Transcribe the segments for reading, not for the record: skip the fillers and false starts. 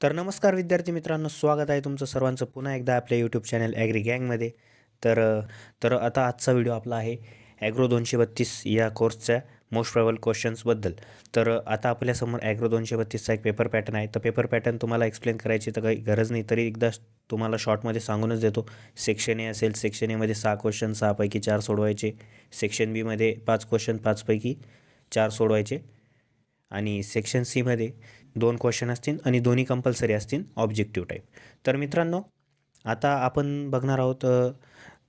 तर नमस्कार विद्यार्थी मित्रांनो, स्वागत आहे तुमचं सर्वांचं पुन्हा एकदा आपल्या यूट्यूब चॅनल ॲग्री गँगमध्ये. तर तर आता आजचा व्हिडिओ आपला आहे ॲग्रो 232 या कोर्सच्या मोस्ट प्रोबेबल क्वेश्चन्सबद्दल. तर आता आपल्यासमोर ॲग्रो 232चा एक पेपर पॅटर्न आहे. तर पेपर पॅटर्न तुम्हाला एक्सप्लेन करायची तर काही गरज नाही, तरी एकदा तुम्हाला शॉर्टमध्ये सांगूनच देतो. सेक्शन ए असेल, सेक्शन एमध्ये 6 क्वेश्चन, 6 पैकी 4 सोडवायचे. सेक्शन बीमध्ये 5 क्वेश्चन, 5 पैकी 4 सोडवायचे. आणि सेक्शन सीमध्ये 2 क्वेश्चन असतील आणि दोन्ही कंपल्सरी असतील ऑब्जेक्टिव्ह टाईप. तर मित्रांनो, आता आपण बघणार आहोत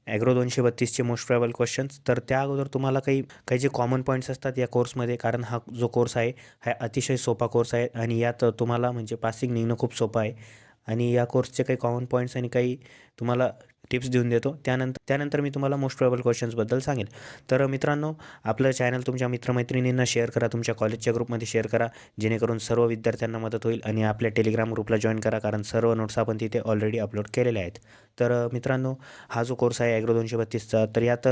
ॲग्रो 232चे मोस्ट प्रोबेबल क्वेश्चन्स. तर त्या अगोदर तुम्हाला काही काही जे कॉमन पॉईंट्स असतात या कोर्समध्ये, कारण हा जो कोर्स आहे हा अतिशय सोपा कोर्स आहे आणि यात तुम्हाला म्हणजे पासिंग निघणं खूप सोपं आहे. आणि या कोर्सचे काही कॉमन पॉईंट्स आणि काही तुम्हाला टिप्स देऊन देतो. त्यानंतर मी तुम्हाला मोस्ट प्रोबेबल क्वेश्चन्सबद्दल सांगेल. तर मित्रांनो, आपलं चॅनल तुमच्या मित्रमैत्रिणींना शेअर करा, तुमच्या कॉलेजच्या ग्रुपमध्ये शेअर करा, जेणेकरून सर्व विद्यार्थ्यांना मदत होईल. आणि आपल्या टेलिग्राम ग्रुपला जॉईन करा, कारण सर्व नोट्स आपण तिथे ऑलरेडी अपलोड केलेले आहेत. तर मित्रांनो, हा जो कोर्स आहे ॲग्रो 232चा, तर यात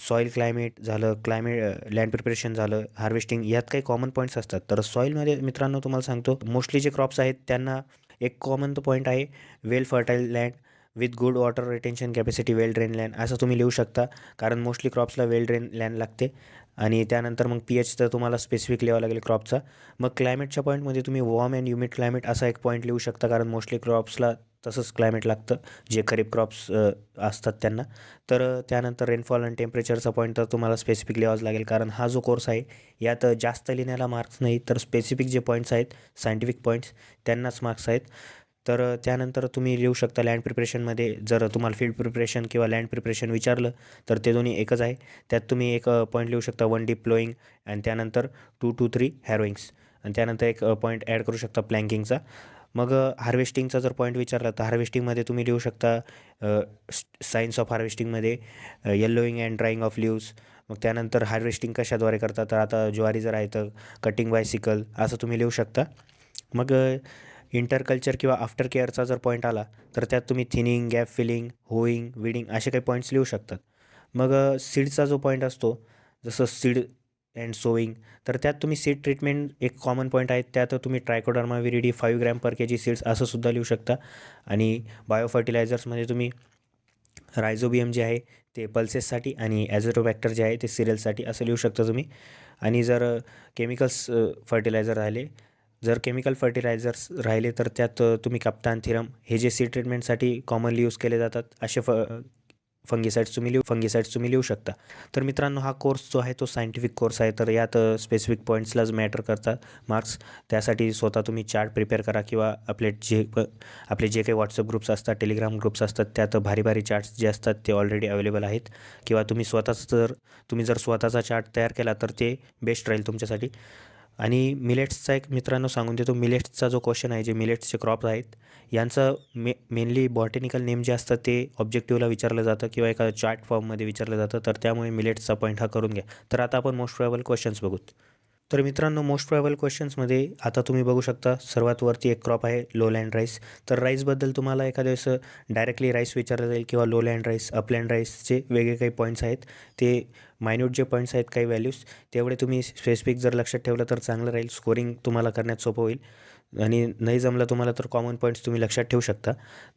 सॉईल क्लायमेट झालं, लँड प्रिपरेशन झालं, हार्वेस्टिंग, यात काही कॉमन पॉईंट्स असतात. तर सॉईलमध्ये मित्रांनो तुम्हाला सांगतो, मोस्टली जे क्रॉप्स आहेत त्यांना एक कॉमन तो पॉईंट आहे well fertile land with good water retention capacity, well drain land, असं तुम्ही लिहू शकता. कारण मोस्टली क्रॉप्सला वेल ड्रेन लँड लागते. आणि त्यानंतर मग पीएच तर तुम्हाला स्पेसिफिक लिहावा लागेल क्रॉपचा. मग क्लायमेटच्या पॉईंटमध्ये तुम्ही वॉर्म अँड ह्युमिड क्लायमेट असा एक पॉईंट लिहू शकता, कारण मोस्टली क्रॉप्सला तसंच क्लायमेट लागतं जे खरीप क्रॉप्स असतात त्यांना. तर त्यानंतर रेनफॉल आणि टेम्परेचरचा पॉईंट तर तुम्हाला स्पेसिफिक लिहावाच लागेल, कारण हा जो कोर्स आहे यात जास्त लिहिण्याला मार्क्स नाही, तर स्पेसिफिक जे पॉईंट्स आहेत सायंटिफिक पॉईंट्स त्यांनाच मार्क्स आहेत. तर त्यानंतर तुम्ही लिहू शकता लँड प्रिपरेशनमध्ये, जर तुम्हाला फील्ड प्रिपरेशन किंवा लँड प्रिपरेशन विचारलं तर ते दोन्ही एकच आहे. त्यात तुम्ही एक पॉईंट लिहू शकता 1 डीप प्लोईंग, आणि त्यानंतर 2 to 3 हॅरोइंग्स, आणि त्यानंतर एक पॉईंट ॲड करू शकता प्लँकिंगचा. मग हार्वेस्टिंगचा जर पॉईंट विचारला तर हार्वेस्टिंगमध्ये तुम्ही लिहू शकता सायन्स ऑफ हार्वेस्टिंगमध्ये yellowing and drying of leaves. मग त्यानंतर हार्वेस्टिंग कशाद्वारे करतात, तर आता ज्वारी जर आहे तर कटिंग बाय सिकल, असं तुम्ही लिहू शकता. मग इंटरकल्चर किंवा आफ्टर केअरचा जर पॉईंट आला तर त्यात तुम्ही थिनिंग, गॅप फिलिंग, होईंग, विडिंग असे काही पॉईंट्स लिहू शकतात. मग सीडचा जो पॉईंट असतो, जसं सीड अँड सोईंग, तर त्यात तुम्ही सीड ट्रीटमेंट एक कॉमन पॉईंट आहे, त्यात तुम्ही ट्रायकोडर्मा विरिडी 5 ग्रॅम पर के जी सीड्स असं सुद्धा लिहू शकता. आणि बायो फर्टिलायझर्समध्ये तुम्ही रायझोबियम जे आहे ते पल्सेससाठी आणि ॲझोटोबॅक्टर जे आहे ते सिरियल्ससाठी असं लिहू शकता तुम्ही. आणि जर केमिकल्स फर्टिलायझर राहिले जर केमिकल फर्टिलायझर्स राहिले तर त्यात तुम्ही कप्तान, थिरम हे जे सीड ट्रीटमेंटसाठी कॉमनली यूज केले जातात असे फंगिसाइड्स तुम्ही लिहू शकता. तर मित्रांनो, हा कोर्स जो आहे तो सायंटिफिक कोर्स आहे, तर यात स्पेसिफिक पॉईंट्सलाच मॅटर करतात मार्क्स. त्यासाठी स्वतः तुम्ही चार्ट प्रिपेअर करा, किंवा आपले जे काही व्हॉट्सअप ग्रुप्स असतात, टेलिग्राम ग्रुप्स असतात, त्यात भारी भारी चार्ट्स जे असतात ते ऑलरेडी अवेलेबल आहेत. किंवा तुम्ही जर स्वतःचा चार्ट तयार केला तर ते बेस्ट राहील तुमच्यासाठी. आणि मिलेट्सचा एक मित्रांनो सांगून देतो, मिलेट्सचा जो क्वेश्चन आहे, जे मिलेट्सचे क्रॉप आहेत यांचं मेनली बॉटॅनिकल नेम जे असतं ते ऑब्जेक्टिव्हला विचारलं जातं किंवा एका चार्ट फॉर्ममध्ये विचारलं जातं, तर त्यामुळे मिलेट्सचा पॉईंट हा करून घ्या. तर आता आपण मोस्ट प्रोबेबल क्वेश्चन्स बघूत. तर मित्रांनो, मोस्ट प्रोबेबल क्वेश्चन्समध्ये आता तुम्ही बघू शकता सर्वात वरती एक क्रॉप आहे लोलँड राईस. तर राईसबद्दल तुम्हाला एखाद्या वेळेस डायरेक्टली राईस विचारलं जाईल, किंवा लोलँड राईस, अपलँड राईसचे वेगळे काही पॉईंट्स आहेत, ते मायन्यूट जे पॉईंट्स आहेत काही व्हॅल्यूज, तेवढे तुम्ही स्पेसिफिक जर लक्षात ठेवलं तर चांगलं राहील, स्कोरिंग तुम्हाला करण्यात सोपं होईल. आणि नाही जमलं तुम्हाला तर कॉमन पॉईंट्स तुम्ही लक्षात ठेवू शकता.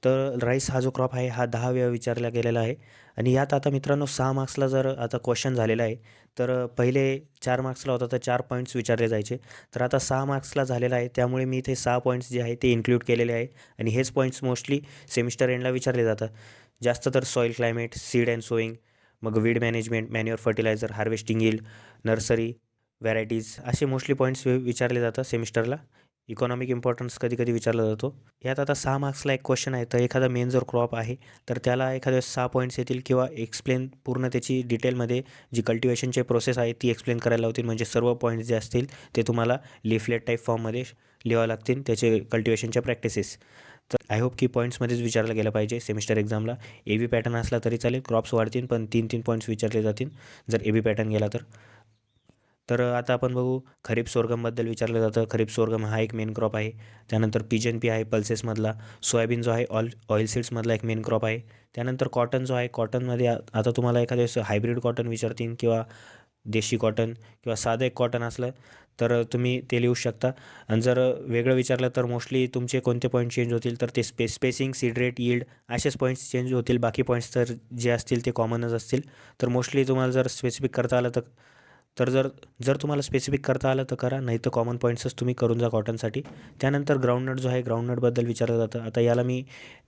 तर राईस हा जो क्रॉप आहे हा 10 वेळा विचारला गेलेला आहे. आणि यात आता मित्रांनो 6 मार्क्सला जर आता क्वेश्चन झालेला आहे, तर पहिले 4 मार्क्सला होता तर 4 पॉईंट्स विचारले जायचे, तर आता 6 मार्क्सला झालेला आहे, त्यामुळे मी इथे 6 पॉईंट्स जे आहे ते इन्क्लूड केलेले आहे. आणि हेच पॉईंट्स मोस्टली सेमिस्टर एंडला विचारले जातात. जास्त तर soil climate, seed and sowing, मग weed management, manure fertiliser, harvesting yield, nursery, varieties, असे मोस्टली पॉईंट्स विचारले जातात सेमिस्टरला. इकॉनॉमिक इम्पॉर्टन्स कधी कधी विचारला जातो. यात आता 6 मार्क्सला एक क्वेश्चन आहे, तर एखादा मेन जर क्रॉप आहे तर त्याला एखाद्या 6 पॉईंट्स येतील, किंवा एक्सप्लेन पूर्ण त्याची डिटेलमध्ये जी कल्टिवेशनची प्रोसेस आहे ती एक्सप्लेन करायला होतील. म्हणजे सर्व पॉईंट्स जे असतील ते तुम्हाला लिफलेट टाईप फॉर्ममध्ये लिहावं लागतील, त्याचे कल्टिवेशनच्या प्रॅक्टिसेस. तर आय होप की पॉईंट्समध्येच विचारलं गेलं पाहिजे सेमिस्टर एक्झामला. ए बी पॅटर्न असला तरी चालेल, क्रॉप्स वाढतील पण 3-3 पॉईंट्स विचारले जातील जर ए बी पॅटर्न गेला तर. तर आता आपण बघू, खरीप सोरगमबद्दल विचारलं जातं. खरीप सोरगम हा एक मेन क्रॉप आहे. त्यानंतर पिजन पी आहे पल्सेसमधला. सोयाबीन जो आहे ऑइल सीड्समधला एक मेन क्रॉप आहे. त्यानंतर कॉटन जो आहे, कॉटनमध्ये आता तुम्हाला एखाद्या वेळेस हायब्रिड कॉटन विचारतील, किंवा देशी कॉटन किंवा साधं एक कॉटन असलं तर तुम्ही ते लिहू शकता. आणि जर वेगळं विचारलं तर मोस्टली तुमचे कोणते पॉईंट चेंज होतील तर ते स्पेसिंग, सीड रेट, यील्ड असेच पॉईंट्स चेंज होतील. बाकी पॉईंट्स तर जे असतील ते कॉमनच असतील. तर मोस्टली तुम्हाला जर स्पेसिफिक करता आलं तर जर जर तुम्हाला स्पेसिफिक करता आलं तर करा, नाही तर कॉमन पॉईंट्सच तुम्ही करून जा कॉटनसाठी. त्यानंतर ग्राउंडनट जो आहे ग्राउंडनटबद्दल विचारलं जातं. आता याला मी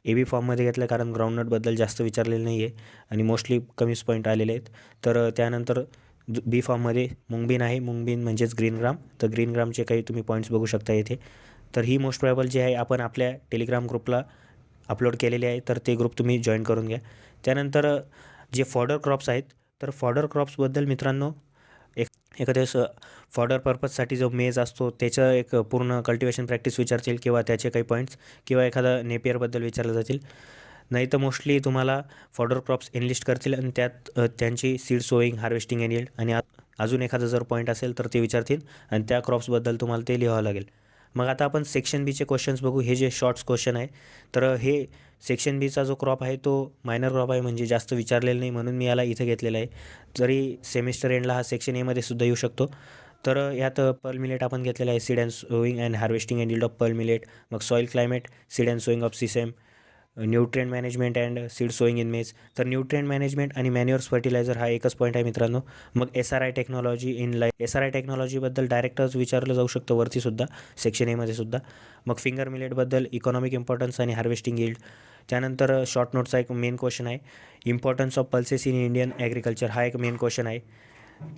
बी फॉर्ममध्ये घेतलं कारण ग्राउंडनटबद्दल जास्त विचारलेलं नाही आहे आणि मोस्टली कमीच पॉईंट आलेले आहेत. तर त्यानंतर बी फॉर्ममध्ये मुंगबीन आहे. मुंगबीन म्हणजेच ग्रीन ग्राम. तर ग्रीन ग्रामचे काही तुम्ही पॉईंट्स बघू शकता येथे. तर ही मोस्ट प्रोबेबल जे आहे आपण आपल्या टेलिग्राम ग्रुपला अपलोड केलेले आहे, तर ते ग्रुप तुम्ही जॉईन करून घ्या. त्यानंतर जे फॉडर क्रॉप्स आहेत, तर फॉडर क्रॉप्सबद्दल मित्रांनो एखाद्या फॉडर पर्पजसाठी जो मेज असतो त्याचं एक पूर्ण कल्टिवेशन प्रॅक्टिस विचारतील किंवा त्याचे काही पॉईंट्स किंवा एखादा नेपियरबद्दल विचारले जातील. नाही तर मोस्टली तुम्हाला फॉडर क्रॉप्स एनलिस्ट करतील आणि त्यात त्यांची seed sowing, harvesting end yield आणि अजून एखादा जर पॉईंट असेल तर ते विचारतील आणि त्या क्रॉप्सबद्दल तुम्हाला ते लिहावं लागेल. मग आता आपण सेक्शन बीचे क्वेश्चन्स बघू. हे जे शॉर्ट्स क्वेश्चन आहे, तर हे सेक्शन बीचा जो क्रॉप आहे तो मायनर क्रॉप आहे, म्हणजे जास्त विचारलेलं नाही म्हणून मी याला इथं घेतलेलं आहे. जरी सेमिस्टर एंडला हा सेक्शन एमध्ये सुद्धा येऊ शकतो. तर यात पर्ल मिलेट आपण घेतलेलं आहे. Seed and sowing and harvesting and yield of pearl millet. मग soil climate, seed and sowing of sesame, nutrient management and seed sowing in maize. तर न्यूट्रिएंट मॅनेजमेंट आणि मॅन्युअर्स फर्टिलायझर हा एकच पॉईंट आहे मित्रांनो. मग SRI technology in life. SRI टेक्नॉलॉजीबद्दल डायरेक्टच विचारलं जाऊ शकतं वरतीसुद्धा, सेक्शन एमध्ये सुद्धा. मग फिंगर मिलेटबद्दल इकॉनॉमिक इम्पॉर्टन्स आणि हार्वेस्टिंग यील्ड. त्यानंतर शॉर्ट नोटचा एक मेन क्वेश्चन आहे, importance of pulses in Indian agriculture. हा एक मेन क्वेश्चन आहे.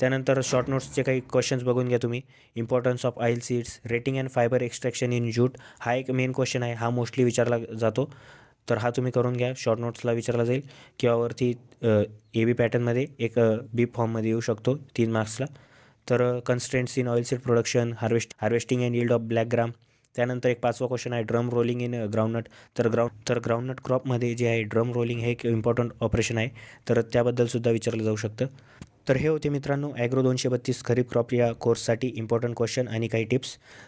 त्यानंतर शॉर्ट नोट्सचे काही क्वेश्चन्स बघून घ्या तुम्ही. Importance of oil seeds, rating and fibre extraction in jute. हा एक मेन क्वेश्चन आहे. हा मोस्टली विचारला जातो, तर हा तुम्ही करून घ्या. शॉर्ट नोट्सला विचारला जाईल किंवा वरती बी पॅटर्नमध्ये एक बी फॉर्ममध्ये येऊ शकतो 3 मार्क्सला. तर constraints in oil seed production, harvesting and yield of black gram. त्यानंतर एक 5वा क्वेश्चन आहे, ड्रम रोलिंग इन ग्राउंडनट. तर ग्राउंडनट क्रॉपमध्ये जे आहे ड्रम रोलिंग हे एक इम्पॉर्टंट ऑपरेशन आहे, तर त्याबद्दलसुद्धा विचारलं जाऊ शकतं. तर हे होते मित्रांनो ॲग्रो 232 खरीप क्रॉप या कोर्ससाठी इम्पॉर्टंट क्वेश्चन आणि काही टिप्स.